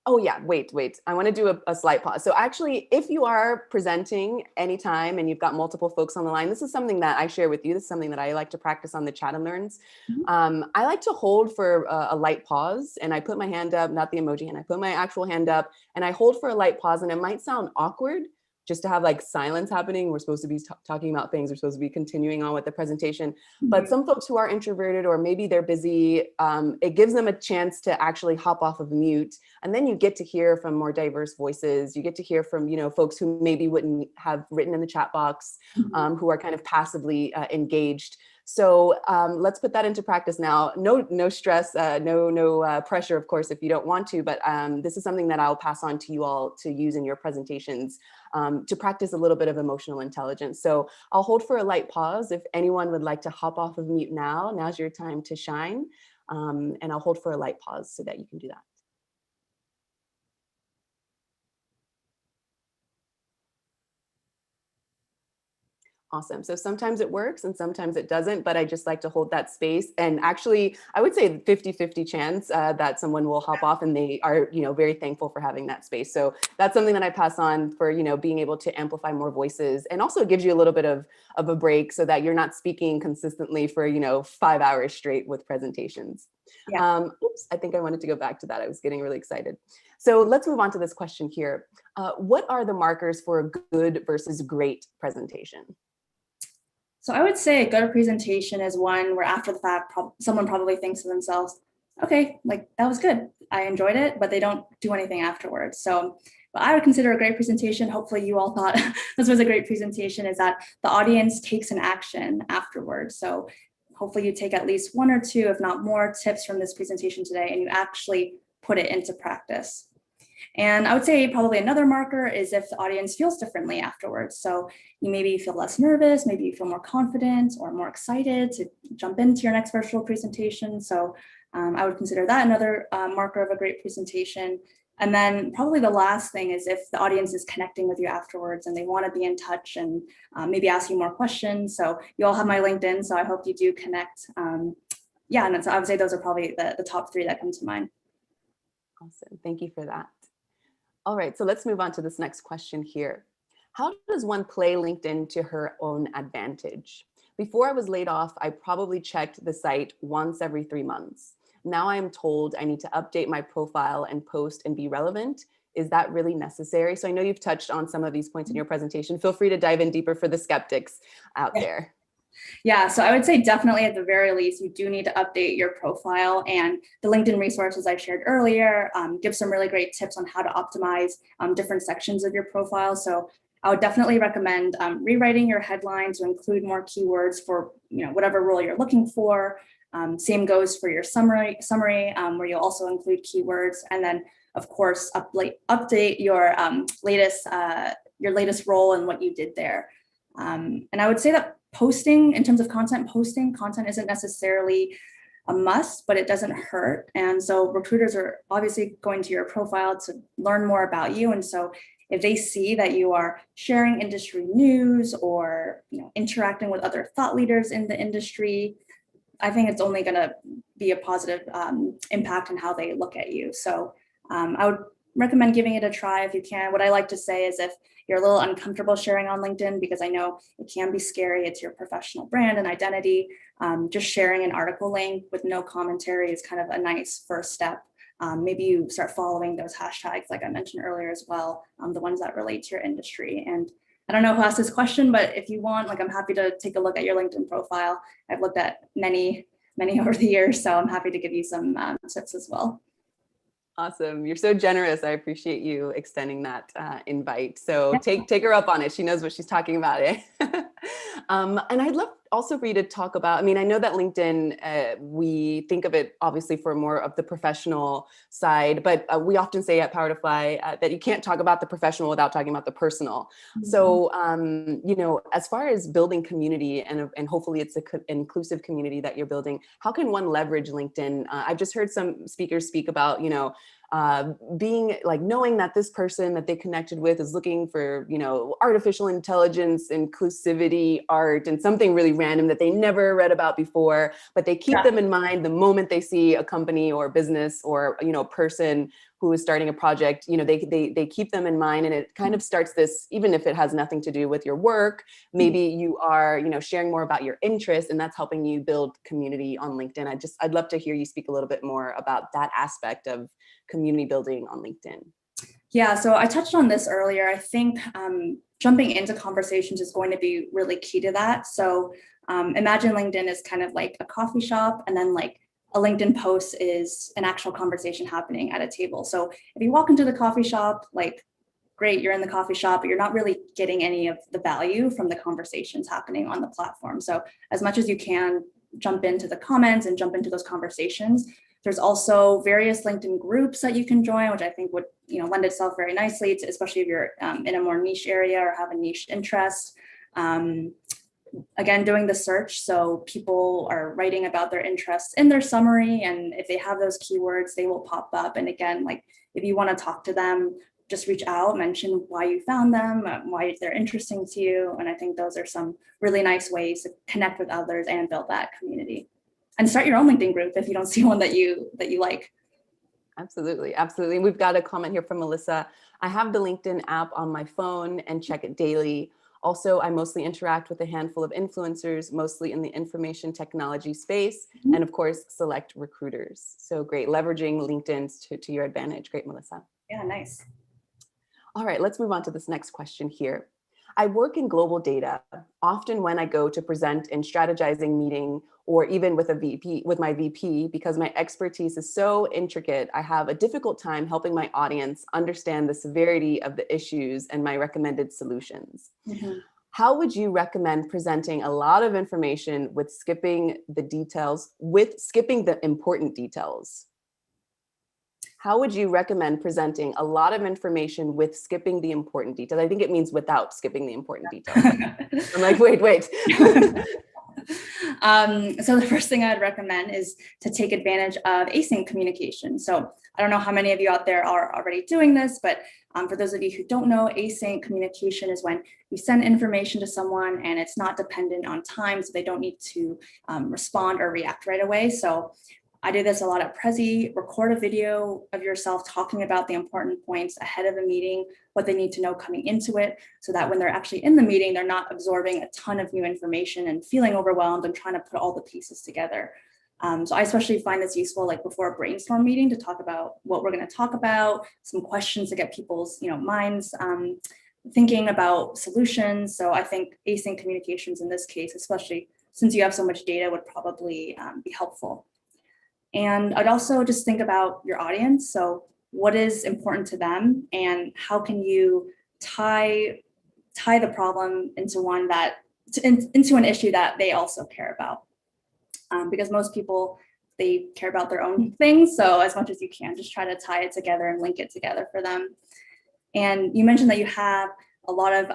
Oh yeah, wait. I want to do a slight pause. So actually, if you are presenting anytime and you've got multiple folks on the line, this is something that I share with you. This is something that I like to practice on the Chat and Learns. I like to hold for a light pause, and I put my hand up, not the emoji hand, I put my actual hand up and I hold for a light pause, and it might sound awkward just to have like silence happening. We're supposed to be talking about things. We're supposed to be continuing on with the presentation. But some folks who are introverted, or maybe they're busy, it gives them a chance to actually hop off of mute. And then you get to hear from more diverse voices. You get to hear from, folks who maybe wouldn't have written in the chat box, who are kind of passively engaged. So let's put that into practice now. No stress, no pressure, of course, if you don't want to, but this is something that I'll pass on to you all to use in your presentations to practice a little bit of emotional intelligence. So I'll hold for a light pause. If anyone would like to hop off of mute now, now's your time to shine. And I'll hold for a light pause so that you can do that. Awesome. So sometimes it works and sometimes it doesn't, but I just like to hold that space. And actually, I would say 50-50 chance that someone will hop off, and they are, very thankful for having that space. So that's something that I pass on for, being able to amplify more voices, and also gives you a little bit of a break so that you're not speaking consistently for, 5 hours straight with presentations. Yeah. Oops, I think I wanted to go back to that. I was getting really excited. So let's move on to this question here. What are the markers for a good versus great presentation? So I would say a good presentation is one where after the fact, someone probably thinks to themselves, okay, like that was good. I enjoyed it, but they don't do anything afterwards. So what I would consider a great presentation, hopefully you all thought this was a great presentation, is that the audience takes an action afterwards. So hopefully you take at least one or two, if not more, tips from this presentation today, and you actually put it into practice. And I would say probably another marker is if the audience feels differently afterwards. So you maybe feel less nervous, maybe you feel more confident or more excited to jump into your next virtual presentation. So I would consider that another marker of a great presentation. And then probably the last thing is if the audience is connecting with you afterwards and they want to be in touch and maybe ask you more questions. So you all have my LinkedIn, so I hope you do connect. Yeah, and so I would say those are probably the top three that come to mind. Awesome. Thank you for that. All right, so let's move on to this next question here. How does one play LinkedIn to her own advantage? Before I was laid off, I probably checked the site once every 3 months. Now I am told I need to update my profile and post and be relevant. Is that really necessary? So I know you've touched on some of these points in your presentation. Feel free to dive in deeper for the skeptics out there. Yeah, so I would say definitely at the very least, you do need to update your profile, and the LinkedIn resources I shared earlier give some really great tips on how to optimize different sections of your profile. So I would definitely recommend rewriting your headline to include more keywords for whatever role you're looking for. Same goes for your summary where you'll also include keywords, and then of course update your latest role and what you did there. And I would say that posting, in terms of content isn't necessarily a must, but it doesn't hurt. And so recruiters are obviously going to your profile to learn more about you. And so if they see that you are sharing industry news or interacting with other thought leaders in the industry, I think it's only going to be a positive impact on how they look at you. So I would recommend giving it a try if you can. What I like to say is if you're a little uncomfortable sharing on LinkedIn, because I know it can be scary, it's your professional brand and identity, just sharing an article link with no commentary is kind of a nice first step. Maybe you start following those hashtags, like I mentioned earlier as well, the ones that relate to your industry. And I don't know who asked this question, but if you want, I'm happy to take a look at your LinkedIn profile. I've looked at many over the years, so I'm happy to give you some tips as well. Awesome. You're so generous. I appreciate you extending that invite. So take her up on it. She knows what she's talking about. And I'd love also for you to talk about, I mean, I know that LinkedIn, we think of it obviously for more of the professional side, but we often say at Power to Fly that you can't talk about the professional without talking about the personal. So, as far as building community and hopefully it's an inclusive community that you're building, how can one leverage LinkedIn? I've just heard some speakers speak about, being like knowing that this person that they connected with is looking for, artificial intelligence, inclusivity, art, and something really random that they never read about before, but they keep them in mind the moment they see a company or business or, person who is starting a project, they keep them in mind, and it kind of starts this, even if it has nothing to do with your work, maybe you are, sharing more about your interests, and that's helping you build community on LinkedIn. I'd love to hear you speak a little bit more about that aspect of community building on LinkedIn. Yeah, so I touched on this earlier. I think jumping into conversations is going to be really key to that. So imagine LinkedIn is kind of like a coffee shop, and then like a LinkedIn post is an actual conversation happening at a table. So if you walk into the coffee shop, like, great, you're in the coffee shop, but you're not really getting any of the value from the conversations happening on the platform. So as much as you can, jump into the comments and jump into those conversations. There's also various LinkedIn groups that you can join, which I think would lend itself very nicely to, especially if you're in a more niche area or have a niche interest. Again, doing the search, so people are writing about their interests in their summary, and if they have those keywords, they will pop up. And again, like if you want to talk to them, just reach out, mention why you found them, why they're interesting to you. And I think those are some really nice ways to connect with others and build that community. And start your own LinkedIn group if you don't see one that you like. Absolutely. Absolutely. We've got a comment here from Melissa. I have the LinkedIn app on my phone and check it daily. Also, I mostly interact with a handful of influencers, mostly in the information technology space, and of course, select recruiters. So great, leveraging LinkedIn to your advantage. Great, Melissa. Yeah, nice. All right, let's move on to this next question here. I work in global data. Often when I go to present in strategizing meeting or even with my VP, because my expertise is so intricate, I have a difficult time helping my audience understand the severity of the issues and my recommended solutions. Mm-hmm. How would you recommend presenting a lot of information with skipping the important details? How would you recommend presenting a lot of information with skipping the important details? I think it means without skipping the important details. I'm like, wait. So the first thing I'd recommend is to take advantage of async communication. So I don't know how many of you out there are already doing this, but for those of you who don't know, async communication is when you send information to someone and it's not dependent on time, so they don't need to respond or react right away. So I do this a lot at Prezi. Record a video of yourself talking about the important points ahead of the meeting, what they need to know coming into it, so that when they're actually in the meeting, they're not absorbing a ton of new information and feeling overwhelmed and trying to put all the pieces together. So I especially find this useful like before a brainstorm meeting to talk about what we're going to talk about, some questions to get people's minds thinking about solutions. So I think async communications in this case, especially since you have so much data, would probably be helpful. And I'd also just think about your audience. So what is important to them and how can you tie the problem into into an issue that they also care about? Because most people, they care about their own things. So as much as you can, just try to tie it together and link it together for them. And you mentioned that you have a lot of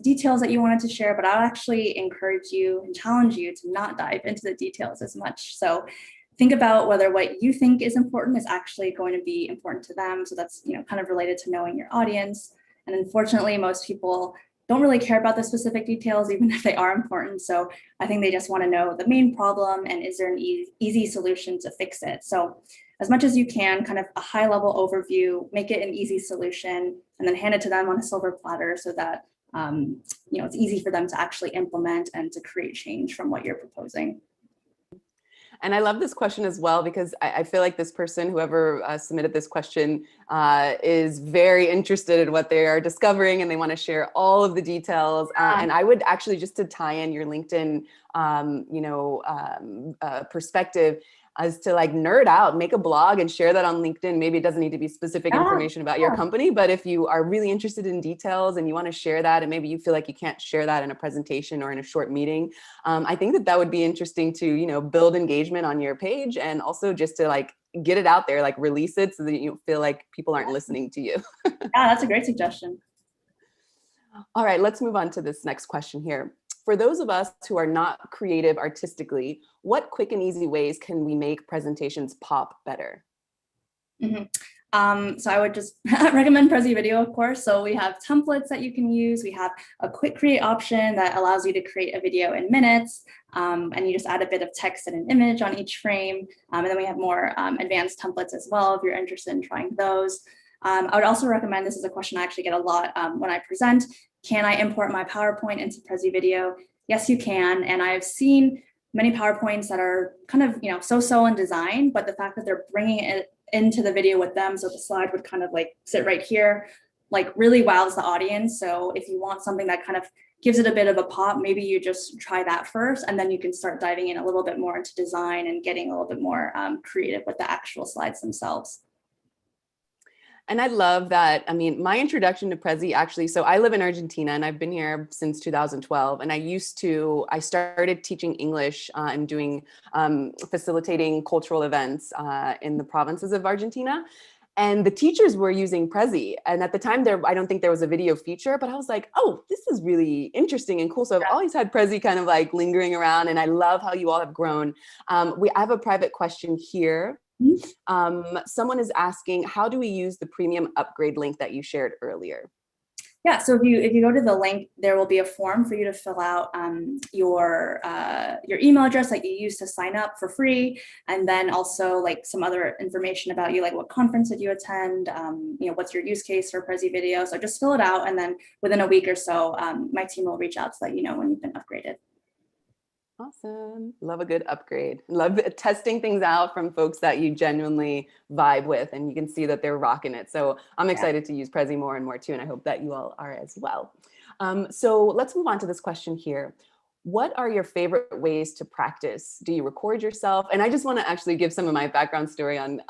details that you wanted to share, but I'll actually encourage you and challenge you to not dive into the details as much. So think about whether what you think is important is actually going to be important to them. So that's kind of related to knowing your audience. And unfortunately, most people don't really care about the specific details, even if they are important. So I think they just want to know the main problem and is there an easy solution to fix it. So as much as you can, kind of a high level overview, make it an easy solution, and then hand it to them on a silver platter so that it's easy for them to actually implement and to create change from what you're proposing. And I love this question as well, because I feel like this person, whoever submitted this question, is very interested in what they are discovering and they want to share all of the details. And I would actually, just to tie in your LinkedIn, perspective, is to like nerd out, make a blog and share that on LinkedIn. Maybe it doesn't need to be specific information about your company, but if you are really interested in details and you want to share that, and maybe you feel like you can't share that in a presentation or in a short meeting, I think that that would be interesting to, you know, build engagement on your page, and also just to like get it out there, like release it so that you feel like people aren't listening to you. Yeah, that's a great suggestion. All right, let's move on to this next question here. For those of us who are not creative artistically, what quick and easy ways can we make presentations pop better? So I would just recommend Prezi Video, of course. So we have templates that you can use. We have a quick create option that allows you to create a video in minutes. And you just add a bit of text and an image on each frame. And then we have more advanced templates as well, if you're interested in trying those. I would also recommend, this is a question I actually get a lot when I present, can I import my PowerPoint into Prezi Video? Yes, you can. And I've seen many PowerPoints that are kind of, you know, so-so in design, but the fact that they're bringing it into the video with them, so the slide would kind of like sit right here, like really wows the audience. So if you want something that kind of gives it a bit of a pop, maybe you just try that first, and then you can start diving in a little bit more into design and getting a little bit more creative with the actual slides themselves. And I love that. I mean, my introduction to Prezi actually, so I live in Argentina and I've been here since 2012. And I started teaching English and doing, facilitating cultural events in the provinces of Argentina. And the teachers were using Prezi. And at the time I don't think there was a video feature, but I was like, oh, this is really interesting and cool. So I've always had Prezi kind of like lingering around, and I love how you all have grown. I have a private question here. Someone is asking, how do we use the premium upgrade link that you shared earlier? Yeah, so if you go to the link, there will be a form for you to fill out your email address that you use to sign up for free, and then also like some other information about you, like what conference did you attend, you know, what's your use case for Prezi Video. So just fill it out, and then within a week or so, my team will reach out to let you know when you've been upgraded. Awesome. Love a good upgrade. Love testing things out from folks that you genuinely vibe with, and you can see that they're rocking it. So I'm excited to use Prezi more and more too, and I hope that you all are as well. So let's move on to this question here. What are your favorite ways to practice? Do you record yourself? And I just want to actually give some of my background story on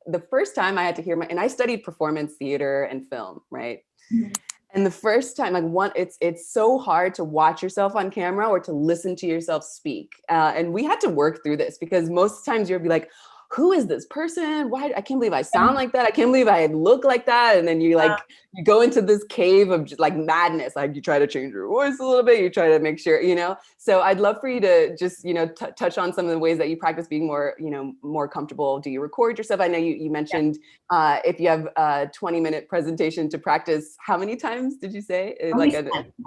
the first time I had to hear and I studied performance theater and film, right? Mm-hmm. And the first time, it's so hard to watch yourself on camera or to listen to yourself speak. And we had to work through this because most times you'll be like, who is this person? Why? I can't believe I sound like that. I can't believe I look like that. And then you go into this cave of just like madness. Like you try to change your voice a little bit. You try to make sure, you know. So I'd love for you to just, you know, touch on some of the ways that you practice being more, you know, more comfortable. Do you record yourself? I know you mentioned if you have a 20-minute presentation to practice, how many times did you say? At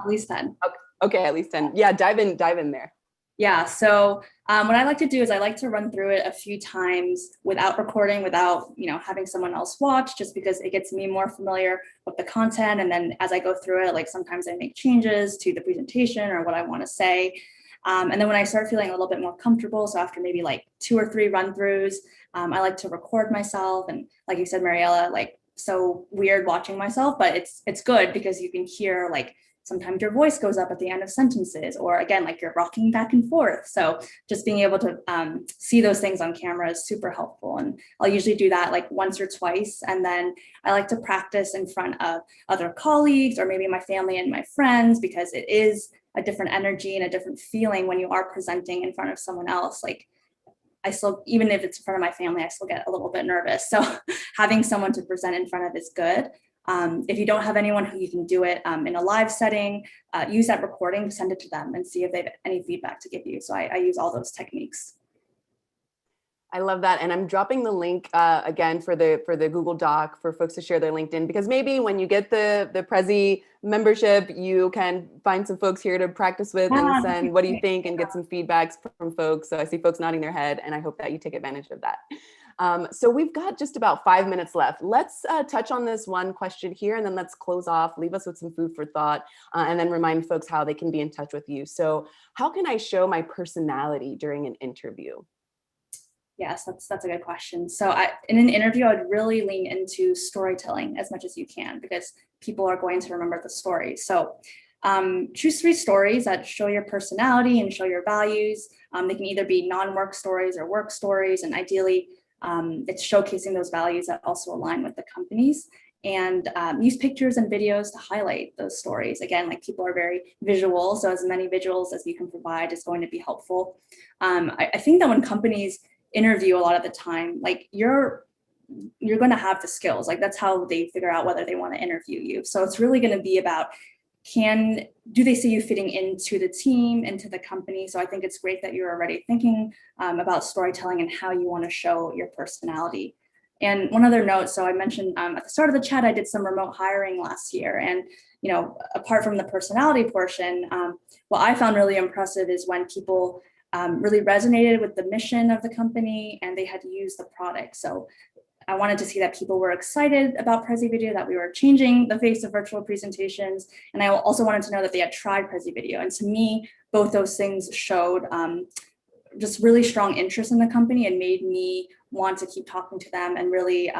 least 10. Okay, at least 10. Yeah, dive in there. Yeah, so what I like to do is I like to run through it a few times without recording, without, you know, having someone else watch, just because it gets me more familiar with the content. And then as I go through it, like sometimes I make changes to the presentation or what I want to say. And then when I start feeling a little bit more comfortable, so after maybe like 2 or 3 run-throughs, I like to record myself. And like you said, Mariella, like so weird watching myself, but it's good because you can hear like sometimes your voice goes up at the end of sentences, or again, like you're rocking back and forth. So just being able to see those things on camera is super helpful. And I'll usually do that like once or twice. And then I like to practice in front of other colleagues or maybe my family and my friends, because it is a different energy and a different feeling when you are presenting in front of someone else. Like I still, even if it's in front of my family, I still get a little bit nervous. So having someone to present in front of is good. If you don't have anyone who you can do it in a live setting, use that recording, send it to them and see if they have any feedback to give you. So I use all those techniques. I love that. And I'm dropping the link again for the Google Doc for folks to share their LinkedIn, because maybe when you get the Prezi membership, you can find some folks here to practice with and send what do you think and get some feedbacks from folks. So I see folks nodding their head, and I hope that you take advantage of that. So we've got just about 5 minutes left. Let's touch on this one question here, and then let's close off, leave us with some food for thought, and then remind folks how they can be in touch with you. So how can I show my personality during an interview? Yes, that's a good question. So in an interview, I'd really lean into storytelling as much as you can, because people are going to remember the story. So choose 3 stories that show your personality and show your values. They can either be non-work stories or work stories, and ideally it's showcasing those values that also align with the company's. And use pictures and videos to highlight those stories. Again, like people are very visual, so as many visuals as you can provide is going to be helpful. I think that when companies interview a lot of the time, like you're going to have the skills. Like that's how they figure out whether they want to interview you. So it's really going to be about do they see you fitting into the team, into the company? So I think it's great that you're already thinking about storytelling and how you want to show your personality. And one other note, so I mentioned at the start of the chat, I did some remote hiring last year. And, you know, apart from the personality portion, what I found really impressive is when people really resonated with the mission of the company and they had used the product. So I wanted to see that people were excited about Prezi Video, that we were changing the face of virtual presentations. And I also wanted to know that they had tried Prezi Video. And to me, both those things showed just really strong interest in the company and made me want to keep talking to them and really,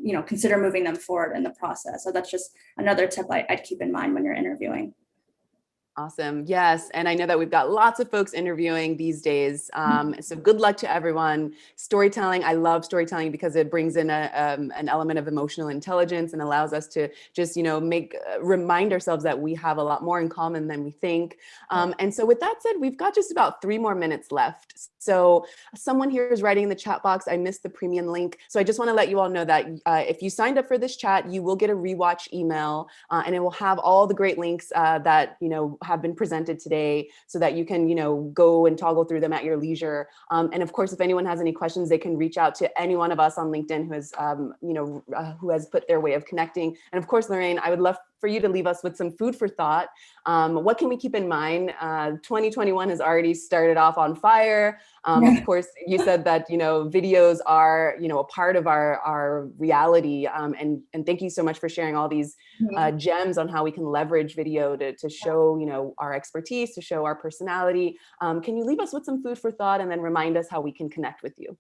you know, consider moving them forward in the process. So that's just another tip I'd keep in mind when you're interviewing. Awesome. Yes. And I know that we've got lots of folks interviewing these days. So good luck to everyone. Storytelling. I love storytelling because it brings in an element of emotional intelligence and allows us to just, you know, remind ourselves that we have a lot more in common than we think. And so with that said, we've got just about 3 more minutes left. So someone here is writing in the chat box, I missed the premium link. So I just want to let you all know that if you signed up for this chat, you will get a rewatch email and it will have all the great links that, you know, have been presented today so that you can, you know, go and toggle through them at your leisure. And of course, if anyone has any questions, they can reach out to any one of us on LinkedIn who has, you know, who has put their way of connecting. And of course, Lorraine, I would love for you to leave us with some food for thought. What can we keep in mind? 2021 has already started off on fire. Of course, you said that, you know, videos are, you know, a part of our reality. And thank you so much for sharing all these gems on how we can leverage video to show, you know, our expertise, to show our personality. Can you leave us with some food for thought and then remind us how we can connect with you?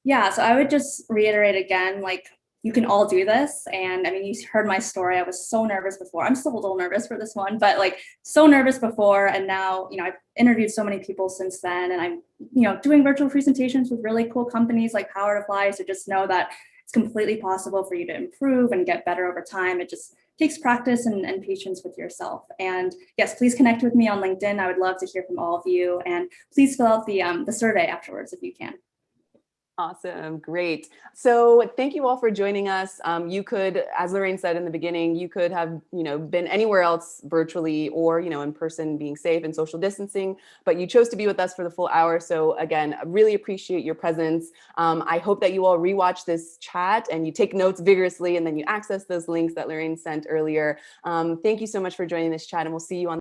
Yeah, so I would just reiterate again, like, you can all do this. And I mean, you heard my story. I was so nervous before. I'm still a little nervous for this one, but like so nervous before. And now, you know, I've interviewed so many people since then. And I'm, you know, doing virtual presentations with really cool companies like Power to Fly. So just know that it's completely possible for you to improve and get better over time. It just takes practice and patience with yourself. And yes, please connect with me on LinkedIn. I would love to hear from all of you. And please fill out the survey afterwards if you can. Awesome. Great. So thank you all for joining us. You could, as Lorraine said in the beginning, you could have, you know, been anywhere else virtually or, you know, in person, being safe and social distancing, but you chose to be with us for the full hour. So again, I really appreciate your presence. I hope that you all rewatch this chat and you take notes vigorously and then you access those links that Lorraine sent earlier. Thank you so much for joining this chat and we'll see you on